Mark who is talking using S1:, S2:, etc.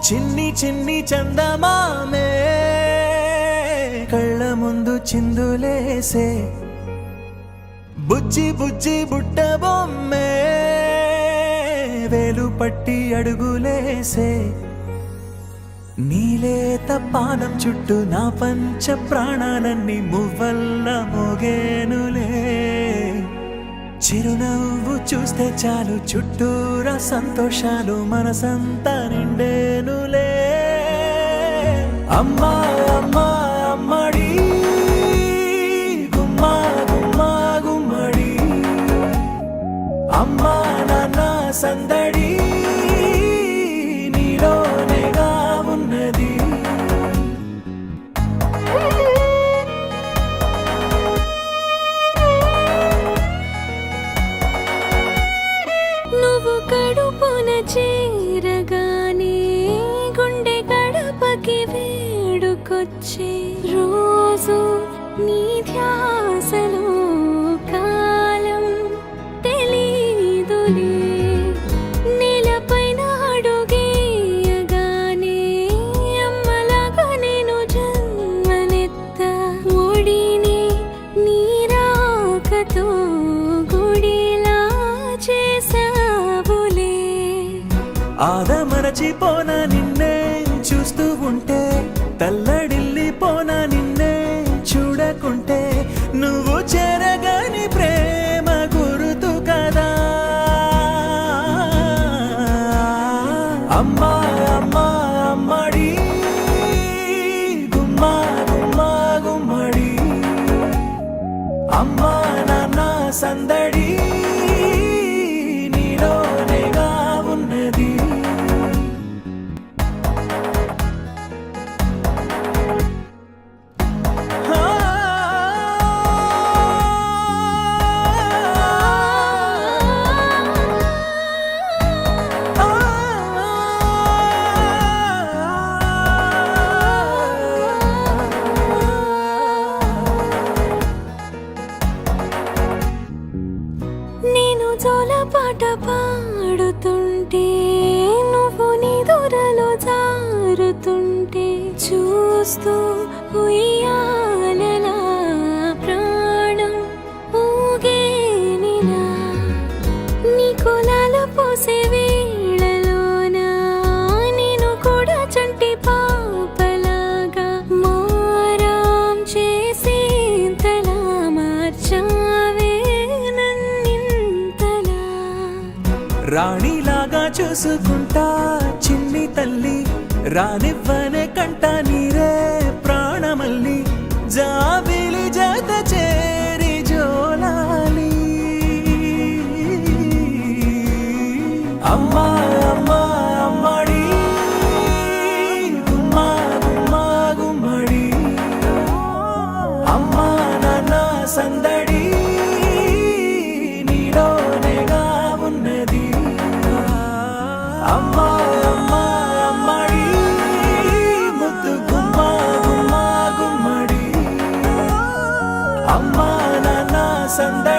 S1: చిన్ని చిన్ని చందమామే కళ్ళ ముందు చిందులేసే, బుజ్జి బుజ్జి బుట్ట బొమ్మే వేలు పట్టి అడుగులేసే, నీలేత పానం చుట్టూ నా పంచ ప్రాణాలన్నీ మువ్వల్ల మోగేనులే, చిరునవ్వు చూస్తే చాలు చుట్టూరా సంతోషాలు మనసంతా నిండేనులే. అమ్మా అమ్మా అమ్మడి గుమ్మా గుమ్మా గుమ్మడి, అమ్మా నాన్న సందడి నీలోనేగా ఉన్నది.
S2: నువ్వు కడుపున చేరగానే గుండె గడపకి వేడుకొచ్చే, రోజు నీ ధ్యాసలో కాలం తెలీదులే, నేలపైన అడుగేయగానే అమ్మలాగా నేను జన్మనెత్త, ఒడిని నీ రాకతో గుడిలా చేసావులే.
S1: ఆదమరచిపోన నిన్నే చూస్తూ ఉంటే, తల్లడిల్లిపోన నిన్నే చూడకుంటే, నువ్వు చెరగని ప్రేమ గురుతు కదా. అమ్మా అమ్మా అమ్మడి గుమ్మా గుమ్మా గుమ్మడి, అమ్మా నాన్న సందడి నీలోనేగా ఉన్నది.
S2: నేను జోలపాట పాడుతుంటే, నువ్వు నిదురలో జారుతుంటే, చూస్తూ ఉయ్యాలలా ప్రాణం ఊగేనిలా, నీ కులాల పోసే వేళలోన నేను కూడా చంటి పాపలాగా మారాం చేసేంతలా మార్చావే.
S1: రాణిలాగా చూసుకుంటా చిన్ని తల్లి, రానివ్వనే కంట నీరే ప్రాణమల్లి, జాబిలి జత చేరి జోలాలి. అమ్మా అమ్మా అమ్మడి గుమ్మా గుమ్మా గుమ్మడి, అమ్మా నాన్న సందడి నీలోనేగా ఉన్నది. అమ్మా అమ్మా అమ్మడి ముద్దు గుమ్మా గుమ్మా గుమ్మడి, అమ్మా నాన్న సందడి